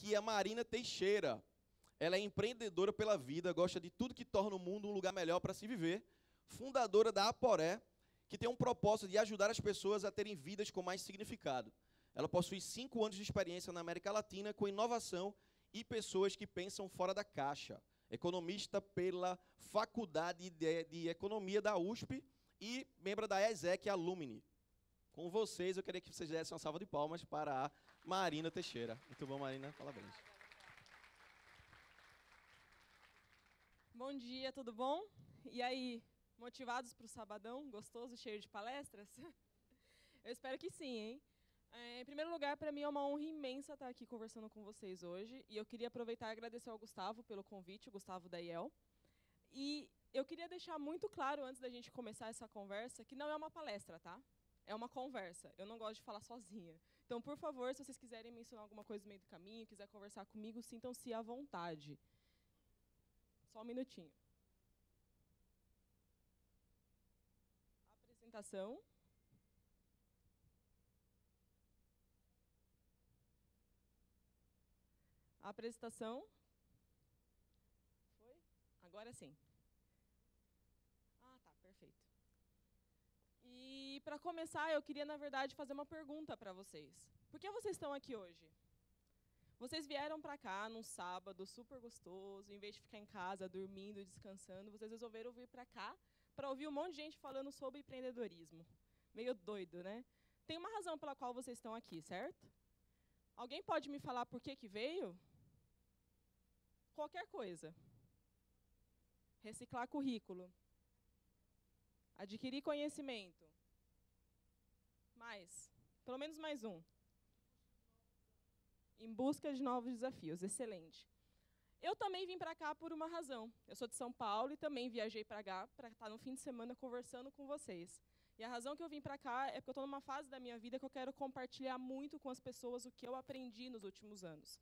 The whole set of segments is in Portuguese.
aqui a Marina Teixeira. Ela é empreendedora pela vida, gosta de tudo que torna o mundo um lugar melhor para se viver. Fundadora da Aporé, que tem um propósito de ajudar as pessoas a terem vidas com mais significado. Ela possui 5 anos de experiência na América Latina com inovação e pessoas que pensam fora da caixa. Economista pela Faculdade de Economia da USP e membro da ESEC Alumni. Com vocês, eu queria que vocês dessem uma salva de palmas para a Marina Teixeira. Muito bom, Marina. Parabéns. Bom dia, tudo bom? E aí, motivados para o sabadão gostoso, cheio de palestras? Eu espero que sim, hein? Em primeiro lugar, para mim é uma honra imensa estar aqui conversando com vocês hoje. E eu queria aproveitar e agradecer ao Gustavo pelo convite, o Gustavo da IEL. E eu queria deixar muito claro, antes da gente começar essa conversa, que não é uma palestra, tá? É uma conversa. Eu não gosto de falar sozinha. Então, por favor, se vocês quiserem mencionar alguma coisa no meio do caminho, quiser conversar comigo, sintam-se à vontade. Só um minutinho. Apresentação. A apresentação. Foi? Agora sim. Ah, tá, perfeito. E, para começar, eu queria, na verdade, fazer uma pergunta para vocês. Por que vocês estão aqui hoje? Vocês vieram para cá num sábado super gostoso, em vez de ficar em casa, dormindo, descansando, vocês resolveram vir para cá para ouvir um monte de gente falando sobre empreendedorismo. Meio doido, né? Tem uma razão pela qual vocês estão aqui, certo? Alguém pode me falar por que veio? Qualquer coisa. Reciclar currículo. Adquirir conhecimento. Mais. Pelo menos mais um. Em busca de novos desafios. Excelente. Eu também vim para cá por uma razão. Eu sou de São Paulo e também viajei para cá para estar no fim de semana conversando com vocês. E a razão que eu vim para cá é porque eu estou numa fase da minha vida que eu quero compartilhar muito com as pessoas o que eu aprendi nos últimos anos.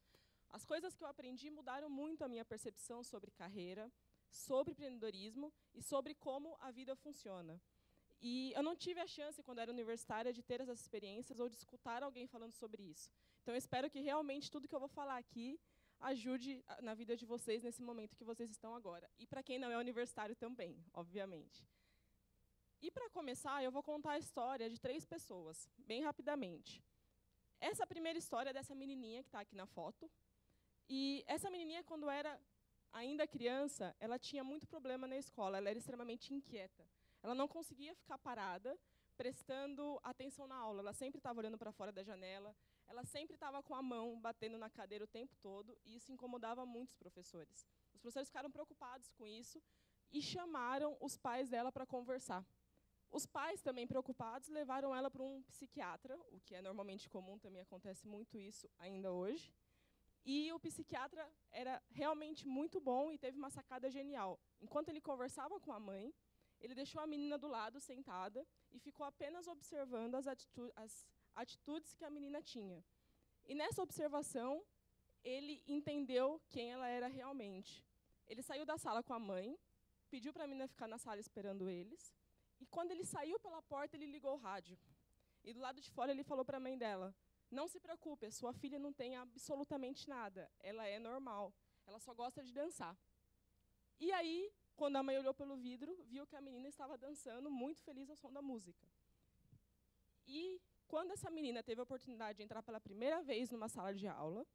As coisas que eu aprendi mudaram muito a minha percepção sobre carreira, sobre empreendedorismo e sobre como a vida funciona. E eu não tive a chance, quando era universitária, de ter essas experiências ou de escutar alguém falando sobre isso. Então, eu espero que realmente tudo que eu vou falar aqui ajude na vida de vocês nesse momento que vocês estão agora. E para quem não é universitário também, obviamente. E, para começar, eu vou contar a história de 3 pessoas, bem rapidamente. Essa primeira história é dessa menininha que está aqui na foto. E essa menininha, quando era ainda criança, ela tinha muito problema na escola, ela era extremamente inquieta. Ela não conseguia ficar parada, prestando atenção na aula. Ela sempre estava olhando para fora da janela, ela sempre estava com a mão batendo na cadeira o tempo todo, e isso incomodava muito os professores. Os professores ficaram preocupados com isso e chamaram os pais dela para conversar. Os pais, também preocupados, levaram ela para um psiquiatra, o que é normalmente comum, também acontece muito isso ainda hoje. E o psiquiatra era realmente muito bom e teve uma sacada genial. Enquanto ele conversava com a mãe, ele deixou a menina do lado, sentada, e ficou apenas observando as atitudes que a menina tinha. E nessa observação, ele entendeu quem ela era realmente. Ele saiu da sala com a mãe, pediu para a menina ficar na sala esperando eles, e quando ele saiu pela porta, ele ligou o rádio. E do lado de fora, ele falou para a mãe dela: não se preocupe, a sua filha não tem absolutamente nada, ela é normal, ela só gosta de dançar. E aí, quando a mãe olhou pelo vidro, viu que a menina estava dançando, muito feliz ao som da música. E quando essa menina teve a oportunidade de entrar pela primeira vez numa sala de aula,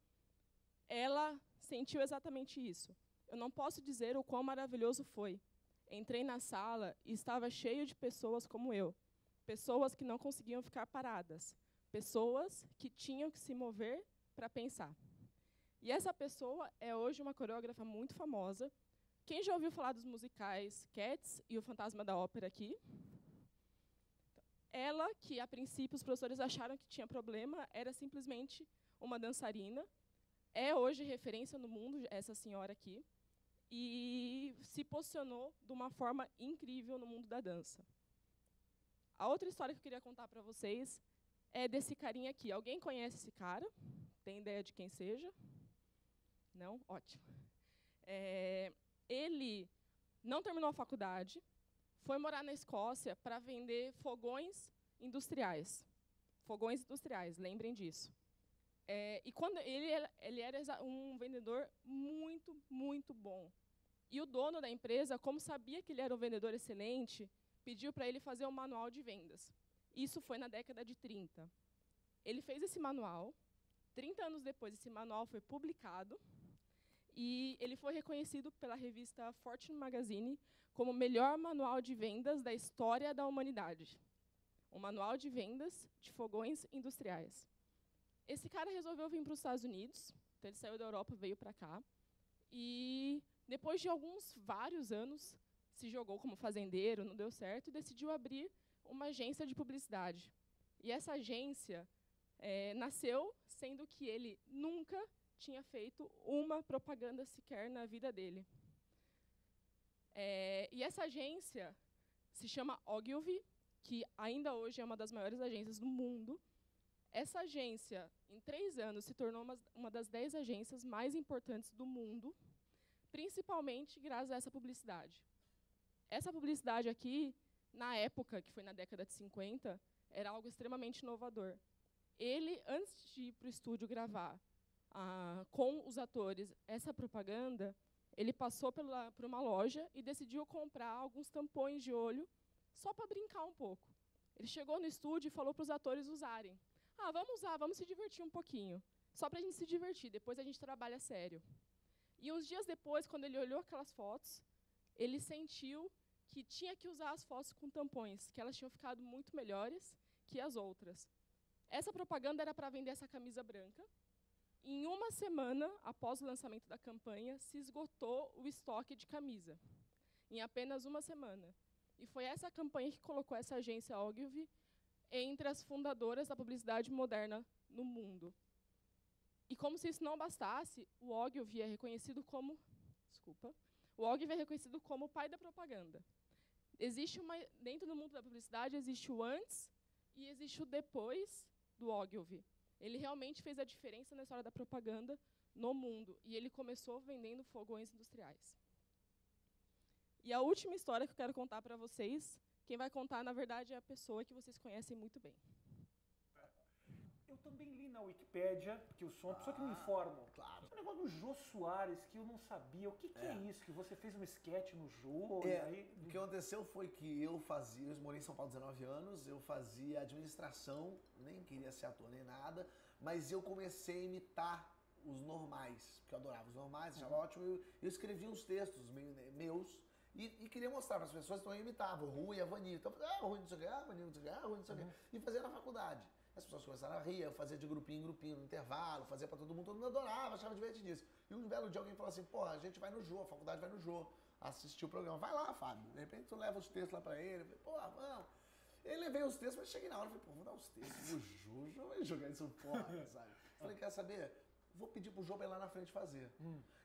ela sentiu exatamente isso. Eu não posso dizer o quão maravilhoso foi. Entrei na sala e estava cheio de pessoas como eu, pessoas que não conseguiam ficar paradas, pessoas que tinham que se mover para pensar. E essa pessoa é hoje uma coreógrafa muito famosa. Quem já ouviu falar dos musicais Cats e O Fantasma da Ópera aqui? Ela, que a princípio os professores acharam que tinha problema, era simplesmente uma dançarina. É hoje referência no mundo, essa senhora aqui. E se posicionou de uma forma incrível no mundo da dança. A outra história que eu queria contar para vocês é desse carinha aqui. Alguém conhece esse cara? Tem ideia de quem seja? Não? Ótimo. Ele não terminou a faculdade, foi morar na Escócia para vender fogões industriais. Fogões industriais, lembrem disso. E quando ele era um vendedor muito, muito bom. E o dono da empresa, como sabia que ele era um vendedor excelente, pediu para ele fazer um manual de vendas. Isso foi na década de 30. Ele fez esse manual. 30 anos depois, esse manual foi publicado. E ele foi reconhecido pela revista Fortune Magazine como o melhor manual de vendas da história da humanidade. Um manual de vendas de fogões industriais. Esse cara resolveu vir para os Estados Unidos. Então, ele saiu da Europa, veio para cá. E, depois de vários anos, se jogou como fazendeiro, não deu certo, e decidiu abrir uma agência de publicidade. E essa agência nasceu sendo que ele nunca tinha feito uma propaganda sequer na vida dele. E essa agência se chama Ogilvy, que ainda hoje é uma das maiores agências do mundo. Essa agência, em 3 anos, se tornou uma das 10 agências mais importantes do mundo, principalmente graças a essa publicidade. Essa publicidade aqui, na época, que foi na década de 50, era algo extremamente inovador. Ele, antes de ir para o estúdio gravar com os atores essa propaganda, ele passou por uma loja e decidiu comprar alguns tampões de olho só para brincar um pouco. Ele chegou no estúdio e falou para os atores usarem. Vamos usar, vamos se divertir um pouquinho. Só para a gente se divertir, depois a gente trabalha sério. E uns dias depois, quando ele olhou aquelas fotos, ele sentiu que tinha que usar as fotos com tampões, que elas tinham ficado muito melhores que as outras. Essa propaganda era para vender essa camisa branca. Em uma semana, após o lançamento da campanha, se esgotou o estoque de camisa. Em apenas uma semana. E foi essa campanha que colocou essa agência Ogilvy entre as fundadoras da publicidade moderna no mundo. E como se isso não bastasse, o Ogilvy é reconhecido como o pai da propaganda. Dentro do mundo da publicidade existe o antes e existe o depois do Ogilvy. Ele realmente fez a diferença na história da propaganda no mundo. E ele começou vendendo fogões industriais. E a última história que eu quero contar para vocês, quem vai contar, na verdade, é a pessoa que vocês conhecem muito bem. Eu também li na Wikipédia, porque eu sou uma pessoa que me informo. Claro. O negócio do Jô Soares, que eu não sabia. O que é isso? Que você fez um esquete no Jô? O que aconteceu foi que eu morei em São Paulo há 19 anos, eu fazia administração, nem queria ser ator nem nada, mas eu comecei a imitar os normais, porque eu adorava os normais, achava ótimo. Eu escrevia uns textos meus e queria mostrar para as pessoas, então eu imitava o Rui e a Vani. Então eu falei, o Rui não sei o que, a Vani não sei o que, Rui não sei o que. E fazia na faculdade. As pessoas começaram a rir, eu fazia de grupinho em grupinho, no intervalo, fazia pra todo mundo adorava, achava divertidíssimo. E um belo dia alguém falou assim, a gente vai no Jô, a faculdade vai no Jô, assistir o programa. Vai lá, Fábio. De repente tu leva os textos lá pra ele. Eu falei, vamos. Ele levei os textos, mas cheguei na hora, eu falei, vou dar os textos do Jô, não vai jogar isso fora, sabe? Falei, quer saber? Vou pedir pro Jô pra ir lá na frente fazer.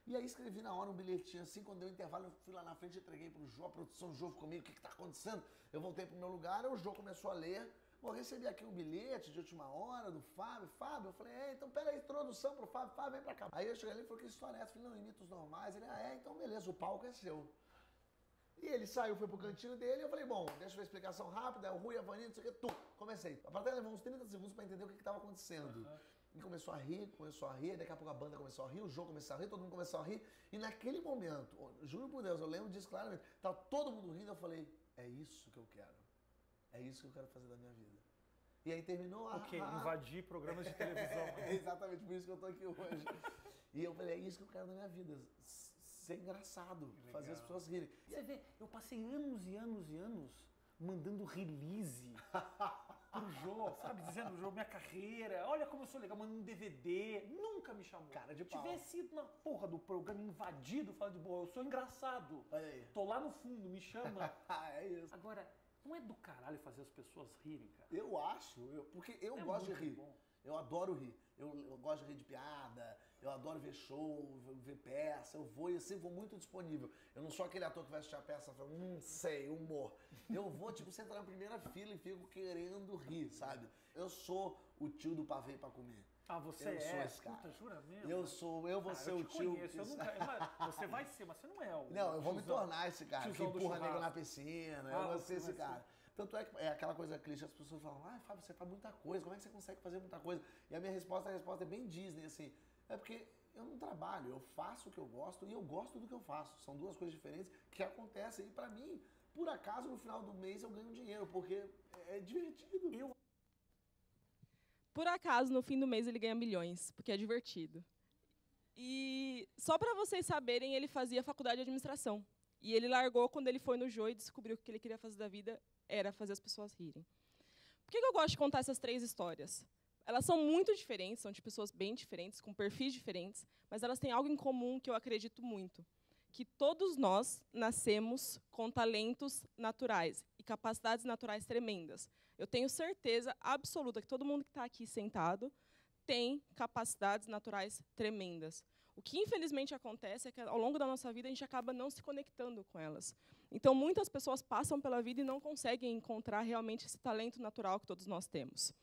E aí escrevi na hora um bilhetinho assim, quando deu intervalo, eu fui lá na frente, entreguei pro Jô, a produção do Jô ficou comigo, o que tá acontecendo? Eu voltei pro meu lugar, aí o Jô começou a ler. Recebi aqui um bilhete de última hora do Fábio. Fábio, eu falei, então pera aí, introdução pro Fábio. Fábio, vem pra cá. Aí eu cheguei ali e falei, que história é essa? Eu falei, não, imita os normais. Ele, então beleza, o palco é seu. E ele saiu, foi pro cantinho dele, eu falei, bom, deixa eu ver a explicação rápida, o Rui, a Vani, não sei o que, comecei. A plateia levou uns 30 segundos pra entender o que estava acontecendo. E começou a rir, daqui a pouco a banda começou a rir, o Jô começou a rir, todo mundo começou a rir. E naquele momento, juro por Deus, eu lembro disso claramente, tava todo mundo rindo, eu falei, é isso que eu quero. É isso que eu quero fazer da minha vida. E aí terminou a... Invadir programas de televisão. É exatamente por isso que eu tô aqui hoje. E eu falei, é isso que eu quero da minha vida. Ser engraçado, fazer as pessoas rirem. Você vê, eu passei anos e anos e anos mandando release pro Jô, sabe? Dizendo, Jô, minha carreira, olha como eu sou legal, mandando DVD. Nunca me chamou. Cara de pau. Tivesse ido na porra do programa invadido, falando de boa, eu sou engraçado. Olha aí. Tô lá no fundo, me chama. É isso. Agora, não é do caralho fazer as pessoas rirem, cara? Eu acho, porque eu gosto de rir. Bom. Eu adoro rir. Eu gosto de rir de piada, eu adoro ver show, ver peça, eu sempre vou muito disponível. Eu não sou aquele ator que vai assistir a peça e fala, sei, humor. Eu vou, sentar na primeira fila e fico querendo rir, sabe? Eu sou o tio do pavê pra comer. Você eu sou esse cara. Puta, jura mesmo? Eu vou ser o tio. Conheço, você vai ser, mas você não é o. Não, eu vou me tornar esse cara que empurra nego na piscina. Eu vou ser esse cara. Tanto é que é aquela coisa clichê, as pessoas falam, Fábio, você faz muita coisa, como é que você consegue fazer muita coisa? E a minha resposta é bem Disney, assim, é porque eu não trabalho, eu faço o que eu gosto e eu gosto do que eu faço. São duas coisas diferentes que acontecem e pra mim, por acaso, no final do mês eu ganho dinheiro, porque é divertido. Por acaso, no fim do mês, ele ganha milhões, porque é divertido. E só para vocês saberem, ele fazia faculdade de administração. E ele largou quando ele foi no Jô e descobriu que o que ele queria fazer da vida era fazer as pessoas rirem. Por que eu gosto de contar essas 3 histórias? Elas são muito diferentes, são de pessoas bem diferentes, com perfis diferentes, mas elas têm algo em comum que eu acredito muito, que todos nós nascemos com talentos naturais e capacidades naturais tremendas. Eu tenho certeza absoluta que todo mundo que está aqui sentado tem capacidades naturais tremendas. O que, infelizmente, acontece é que, ao longo da nossa vida, a gente acaba não se conectando com elas. Então, muitas pessoas passam pela vida e não conseguem encontrar realmente esse talento natural que todos nós temos.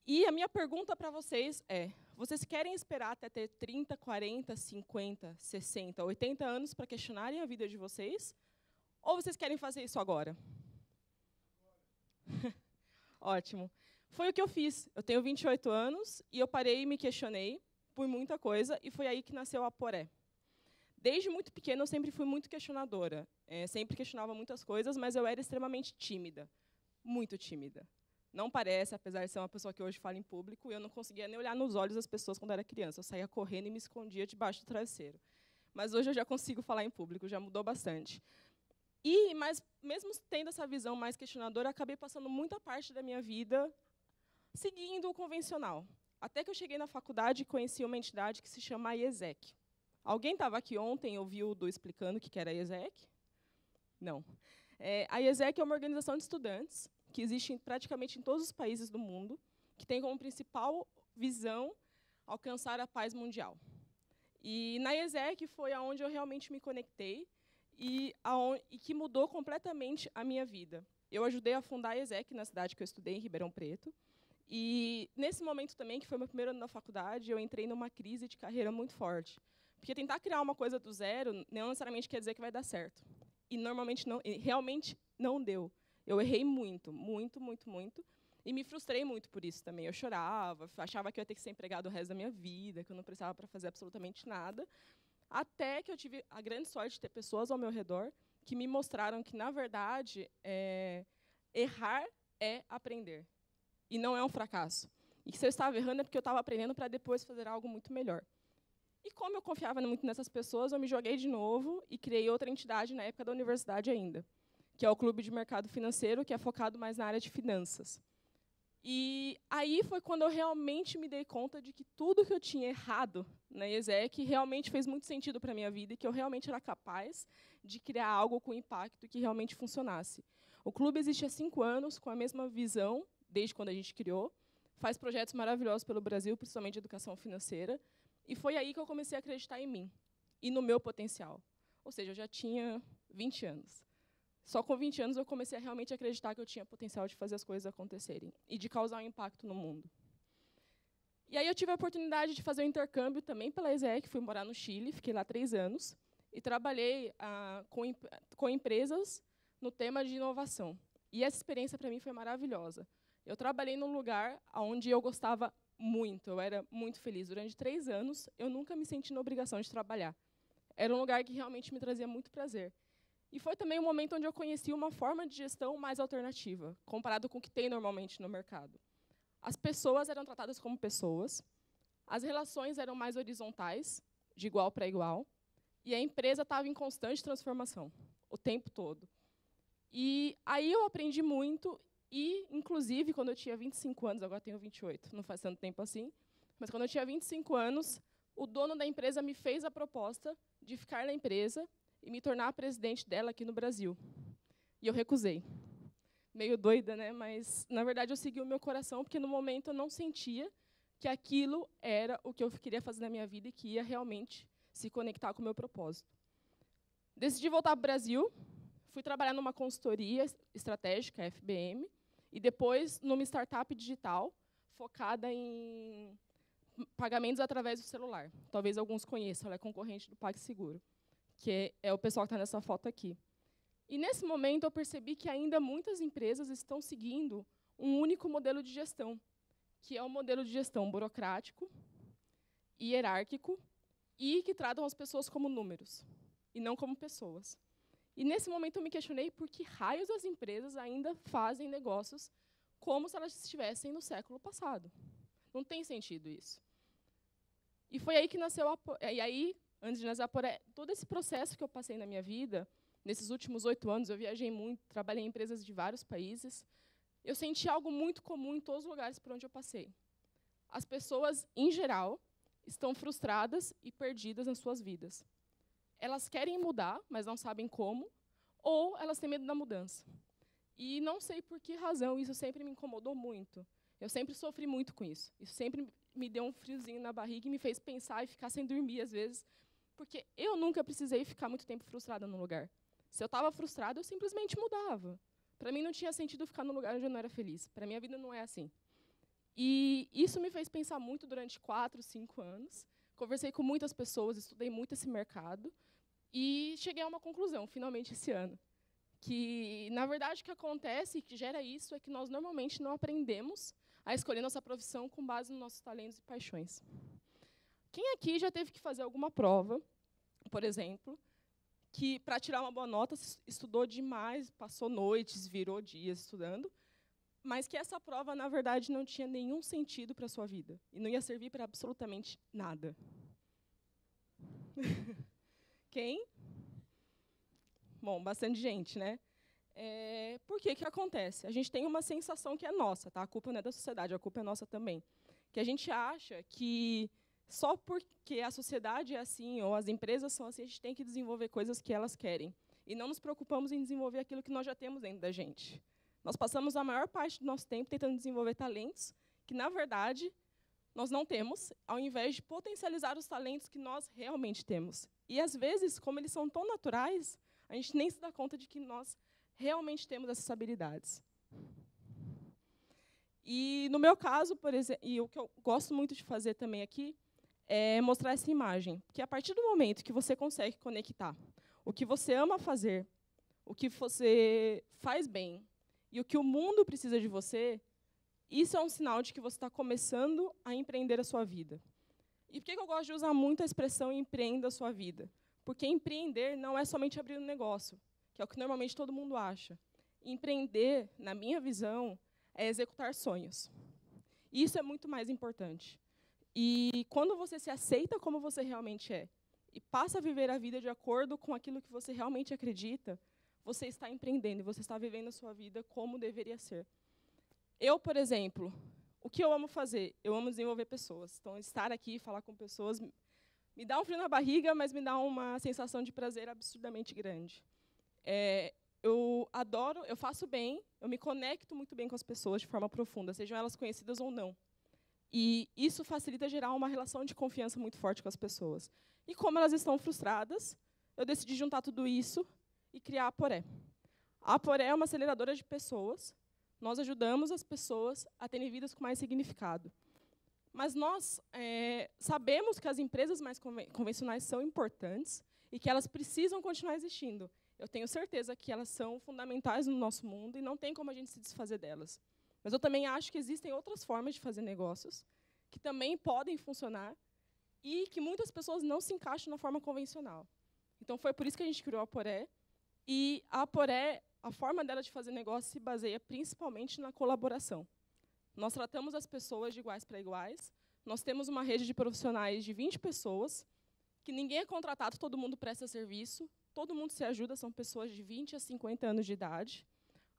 E a minha pergunta para vocês é, vocês querem esperar até ter 30, 40, 50, 60, 80 anos para questionarem a vida de vocês? Ou vocês querem fazer isso agora? Ótimo. Foi o que eu fiz. Eu tenho 28 anos e eu parei e me questionei por muita coisa, e foi aí que nasceu a Aporé. Desde muito pequena, eu sempre fui muito questionadora. Sempre questionava muitas coisas, mas eu era extremamente tímida. Muito tímida. Não parece, apesar de ser uma pessoa que hoje fala em público, eu não conseguia nem olhar nos olhos das pessoas quando era criança. Eu saía correndo e me escondia debaixo do travesseiro. Mas hoje eu já consigo falar em público, já mudou bastante. Mas mesmo tendo essa visão mais questionadora, acabei passando muita parte da minha vida seguindo o convencional. Até que eu cheguei na faculdade e conheci uma entidade que se chama IESEC. Alguém estava aqui ontem e ouviu o Du explicando o que era a IESEC? Não. A IESEC é uma organização de estudantes que existe praticamente em todos os países do mundo, que tem como principal visão alcançar a paz mundial. E na IESEC foi aonde eu realmente me conectei e que mudou completamente a minha vida. Eu ajudei a fundar a IESEC na cidade que eu estudei, em Ribeirão Preto. E, nesse momento também, que foi meu primeiro ano na faculdade, eu entrei numa crise de carreira muito forte. Porque tentar criar uma coisa do zero não necessariamente quer dizer que vai dar certo. E, realmente não deu. Eu errei muito, muito, muito, muito. E me frustrei muito por isso também. Eu chorava, achava que eu ia ter que ser empregado o resto da minha vida, que eu não precisava para fazer absolutamente nada. Até que eu tive a grande sorte de ter pessoas ao meu redor que me mostraram que, na verdade, errar é aprender. E não é um fracasso. E que se eu estava errando é porque eu estava aprendendo para depois fazer algo muito melhor. E como eu confiava muito nessas pessoas, eu me joguei de novo e criei outra entidade na época da universidade ainda, que é o Clube de Mercado Financeiro, que é focado mais na área de finanças. E aí foi quando eu realmente me dei conta de que tudo que eu tinha errado na IESEC realmente fez muito sentido para a minha vida e que eu realmente era capaz de criar algo com impacto que realmente funcionasse. O clube existe há 5 anos, com a mesma visão, desde quando a gente criou, faz projetos maravilhosos pelo Brasil, principalmente de educação financeira, e foi aí que eu comecei a acreditar em mim e no meu potencial. Ou seja, eu já tinha 20 anos. Só com 20 anos eu comecei a realmente acreditar que eu tinha potencial de fazer as coisas acontecerem e de causar um impacto no mundo. E aí eu tive a oportunidade de fazer um intercâmbio também pela IESEC, fui morar no Chile, fiquei lá 3 anos, e trabalhei com empresas no tema de inovação. E essa experiência, para mim, foi maravilhosa. Eu trabalhei num lugar onde eu gostava muito, eu era muito feliz. Durante 3 anos, eu nunca me senti na obrigação de trabalhar. Era um lugar que realmente me trazia muito prazer. E foi também um momento onde eu conheci uma forma de gestão mais alternativa, comparado com o que tem normalmente no mercado. As pessoas eram tratadas como pessoas, as relações eram mais horizontais, de igual para igual, e a empresa estava em constante transformação, o tempo todo. E aí eu aprendi muito, e, inclusive, quando eu tinha 25 anos, agora tenho 28, não faz tanto tempo assim, mas quando eu tinha 25 anos, o dono da empresa me fez a proposta de ficar na empresa e me tornar presidente dela aqui no Brasil. E eu recusei. Meio doida, né? Mas, na verdade, eu segui o meu coração, porque, no momento, eu não sentia que aquilo era o que eu queria fazer na minha vida e que ia realmente se conectar com o meu propósito. Decidi voltar para o Brasil, fui trabalhar numa consultoria estratégica, FBM, e depois numa startup digital focada em pagamentos através do celular. Talvez alguns conheçam, ela é concorrente do PagSeguro, que é o pessoal que está nessa foto aqui. E nesse momento eu percebi que ainda muitas empresas estão seguindo um único modelo de gestão, que é o modelo de gestão burocrático, hierárquico e que tratam as pessoas como números e não como pessoas. E nesse momento eu me questionei por que raios as empresas ainda fazem negócios como se elas estivessem no século passado. Não tem sentido isso. E foi aí que nasceu e aí, antes de nascer a Aporé, todo esse processo que eu passei na minha vida, nesses últimos 8 anos, eu viajei muito, trabalhei em empresas de vários países, eu senti algo muito comum em todos os lugares por onde eu passei. As pessoas, em geral, estão frustradas e perdidas nas suas vidas. Elas querem mudar, mas não sabem como, ou elas têm medo da mudança. E não sei por que razão, isso sempre me incomodou muito. Eu sempre sofri muito com isso. Isso sempre me deu um friozinho na barriga e me fez pensar e ficar sem dormir, às vezes, porque eu nunca precisei ficar muito tempo frustrada num lugar. Se eu estava frustrada, eu simplesmente mudava. Para mim, não tinha sentido ficar num lugar onde eu não era feliz. Para mim, a vida não é assim. E isso me fez pensar muito durante 4, 5 anos. Conversei com muitas pessoas, estudei muito esse mercado, e cheguei a uma conclusão, finalmente, esse ano. Que, na verdade, o que acontece e que gera isso é que nós, normalmente, não aprendemos a escolher nossa profissão com base nos nossos talentos e paixões. Quem aqui já teve que fazer alguma prova, por exemplo, que, para tirar uma boa nota, estudou demais, passou noites, virou dias estudando, mas que essa prova, na verdade, não tinha nenhum sentido para a sua vida e não ia servir para absolutamente nada? Quem? Bom, bastante gente, né? Por que acontece? A gente tem uma sensação que é nossa, tá? A culpa não é da sociedade, a culpa é nossa também. Que a gente acha que só porque a sociedade é assim, ou as empresas são assim, a gente tem que desenvolver coisas que elas querem. E não nos preocupamos em desenvolver aquilo que nós já temos dentro da gente. Nós passamos a maior parte do nosso tempo tentando desenvolver talentos que, na verdade, nós não temos, ao invés de potencializar os talentos que nós realmente temos. E, às vezes, como eles são tão naturais, a gente nem se dá conta de que nós realmente temos essas habilidades. E, no meu caso, por exemplo, e o que eu gosto muito de fazer também aqui, é mostrar essa imagem. Porque, a partir do momento que você consegue conectar o que você ama fazer, o que você faz bem, e o que o mundo precisa de você, isso é um sinal de que você está começando a empreender a sua vida. E por que eu gosto de usar muito a expressão empreenda a sua vida? Porque empreender não é somente abrir um negócio, que é o que normalmente todo mundo acha. Empreender, na minha visão, é executar sonhos. E isso é muito mais importante. E quando você se aceita como você realmente é, e passa a viver a vida de acordo com aquilo que você realmente acredita, você está empreendendo, você está vivendo a sua vida como deveria ser. Eu, por exemplo, o que eu amo fazer? Eu amo desenvolver pessoas. Então, estar aqui e falar com pessoas me dá um frio na barriga, mas me dá uma sensação de prazer absurdamente grande. Eu adoro, eu faço bem, eu me conecto muito bem com as pessoas de forma profunda, sejam elas conhecidas ou não. E isso facilita gerar uma relação de confiança muito forte com as pessoas. E como elas estão frustradas, eu decidi juntar tudo isso e criar a Aporé. A Aporé é uma aceleradora de pessoas. Nós ajudamos as pessoas a terem vidas com mais significado. Mas nós sabemos que as empresas mais convencionais são importantes e que elas precisam continuar existindo. Eu tenho certeza que elas são fundamentais no nosso mundo e não tem como a gente se desfazer delas. Mas eu também acho que existem outras formas de fazer negócios que também podem funcionar e que muitas pessoas não se encaixam na forma convencional. Então, foi por isso que a gente criou a Aporé. E a Aporé, a forma dela de fazer negócio se baseia principalmente na colaboração. Nós tratamos as pessoas de iguais para iguais. Nós temos uma rede de profissionais de 20 pessoas, que ninguém é contratado, todo mundo presta serviço, todo mundo se ajuda, são pessoas de 20 a 50 anos de idade,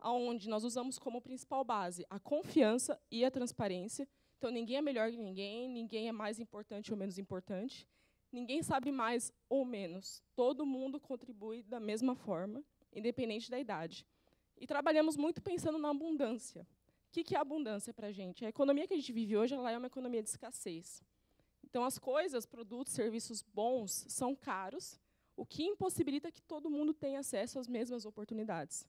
onde nós usamos como principal base a confiança e a transparência. Então, ninguém é melhor que ninguém, ninguém é mais importante ou menos importante, ninguém sabe mais ou menos. Todo mundo contribui da mesma forma, independente da idade. E trabalhamos muito pensando na abundância. O que é abundância para a gente? A economia que a gente vive hoje ela é uma economia de escassez. Então, as coisas, produtos, serviços bons são caros, o que impossibilita que todo mundo tenha acesso às mesmas oportunidades.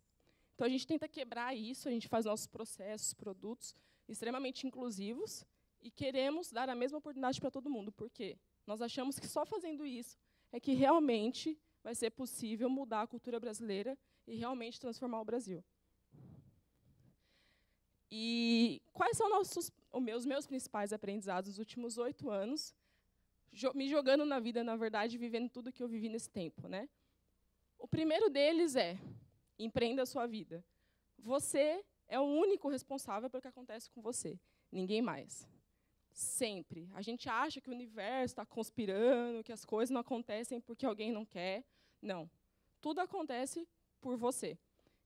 Então, a gente tenta quebrar isso, a gente faz nossos processos, produtos extremamente inclusivos e queremos dar a mesma oportunidade para todo mundo. Por quê? Nós achamos que só fazendo isso é que realmente vai ser possível mudar a cultura brasileira e realmente transformar o Brasil. E quais são os meus principais aprendizados nos últimos 8 anos, me jogando na vida, na verdade, vivendo tudo que eu vivi nesse tempo, né? O primeiro deles é: empreenda a sua vida. Você é o único responsável pelo que acontece com você, ninguém mais. Sempre. A gente acha que o universo está conspirando, que as coisas não acontecem porque alguém não quer. Não. Tudo acontece por você.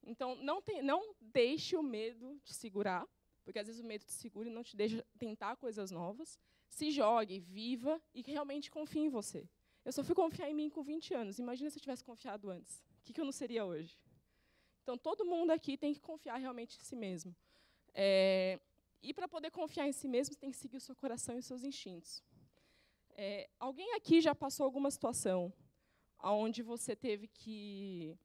Então, não deixe o medo te segurar, porque às vezes o medo te segura e não te deixa tentar coisas novas. Se jogue, viva e realmente confie em você. Eu só fui confiar em mim com 20 anos. Imagina se eu tivesse confiado antes. O que eu não seria hoje? Então, todo mundo aqui tem que confiar realmente em si mesmo. E para poder confiar em si mesmo, tem que seguir o seu coração e os seus instintos. Alguém aqui já passou alguma situação onde você teve que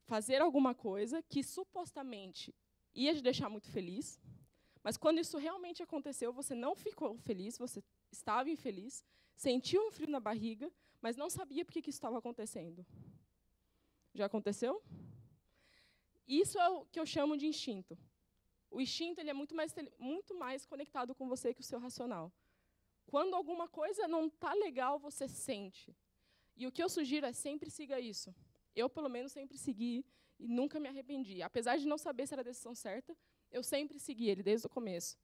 fazer alguma coisa que supostamente ia te deixar muito feliz, mas quando isso realmente aconteceu, você não ficou feliz, você estava infeliz, sentiu um frio na barriga, mas não sabia por que isso estava acontecendo? Já aconteceu? Isso é o que eu chamo de instinto. O instinto ele é muito mais conectado com você que o seu racional. Quando alguma coisa não está legal, você sente. E o que eu sugiro é sempre siga isso. Eu, pelo menos, sempre segui e nunca me arrependi. Apesar de não saber se era a decisão certa, eu sempre segui ele desde o começo.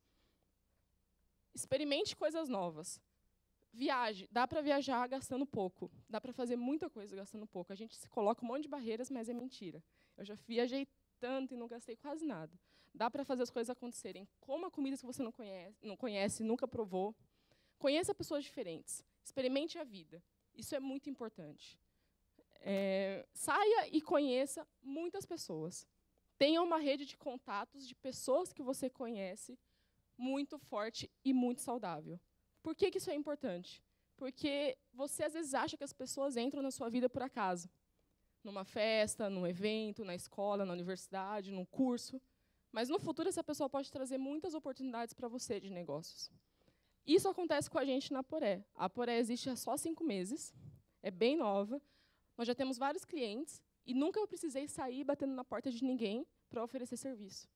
Experimente coisas novas. Viaje. Dá para viajar gastando pouco. Dá para fazer muita coisa gastando pouco. A gente se coloca um monte de barreiras, mas é mentira. Eu já viajei tanto e não gastei quase nada. Dá para fazer as coisas acontecerem. Coma comidas que você não conhece, nunca provou. Conheça pessoas diferentes. Experimente a vida. Isso é muito importante. Saia e conheça muitas pessoas. Tenha uma rede de contatos de pessoas que você conhece muito forte e muito saudável. Por que isso é importante? Porque você, às vezes, acha que as pessoas entram na sua vida por acaso. Numa festa, num evento, na escola, na universidade, num curso. Mas, no futuro, essa pessoa pode trazer muitas oportunidades para você de negócios. Isso acontece com a gente na Aporé. A Aporé existe há só 5 meses. É bem nova. Nós já temos vários clientes e nunca eu precisei sair batendo na porta de ninguém para oferecer serviço.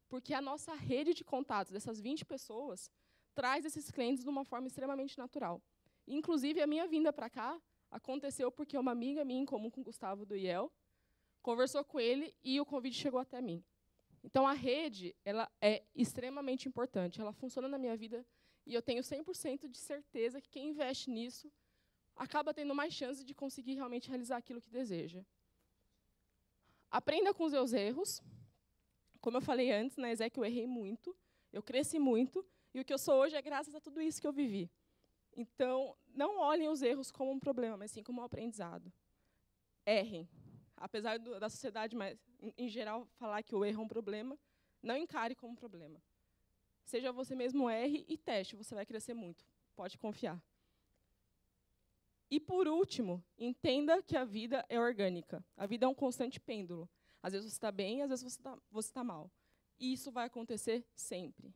Porque a nossa rede de contatos dessas 20 pessoas traz esses clientes de uma forma extremamente natural. Inclusive, a minha vinda para cá aconteceu porque uma amiga minha, em comum com o Gustavo do IEL, conversou com ele e o convite chegou até mim. Então, a rede ela é extremamente importante. Ela funciona na minha vida e eu tenho 100% de certeza que quem investe nisso acaba tendo mais chance de conseguir realmente realizar aquilo que deseja. Aprenda com os seus erros. Como eu falei antes, na ESEC eu errei muito, eu cresci muito, e o que eu sou hoje é graças a tudo isso que eu vivi. Então, não olhem os erros como um problema, mas sim como um aprendizado. Errem. Apesar da sociedade, em geral, falar que o erro é um problema, não encare como um problema. Seja você mesmo, erre e teste, você vai crescer muito. Pode confiar. E, por último, entenda que a vida é orgânica. A vida é um constante pêndulo. Às vezes você está bem, às vezes você está mal. E isso vai acontecer sempre.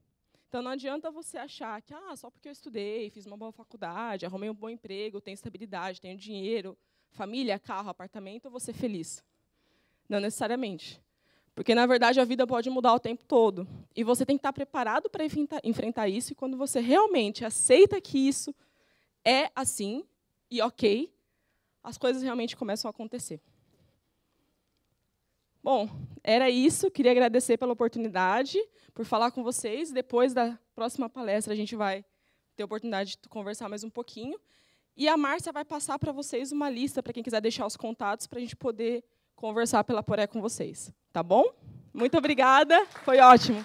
Então, não adianta você achar que só porque eu estudei, fiz uma boa faculdade, arrumei um bom emprego, tenho estabilidade, tenho dinheiro, família, carro, apartamento, eu vou ser feliz. Não necessariamente. Porque, na verdade, a vida pode mudar o tempo todo. E você tem que estar preparado para enfrentar isso. E quando você realmente aceita que isso é assim, e ok, as coisas realmente começam a acontecer. Bom, era isso. Queria agradecer pela oportunidade, por falar com vocês. Depois da próxima palestra, a gente vai ter a oportunidade de conversar mais um pouquinho. E a Márcia vai passar para vocês uma lista, para quem quiser deixar os contatos, para a gente poder conversar pela Aporé com vocês. Tá bom? Muito obrigada. Foi ótimo.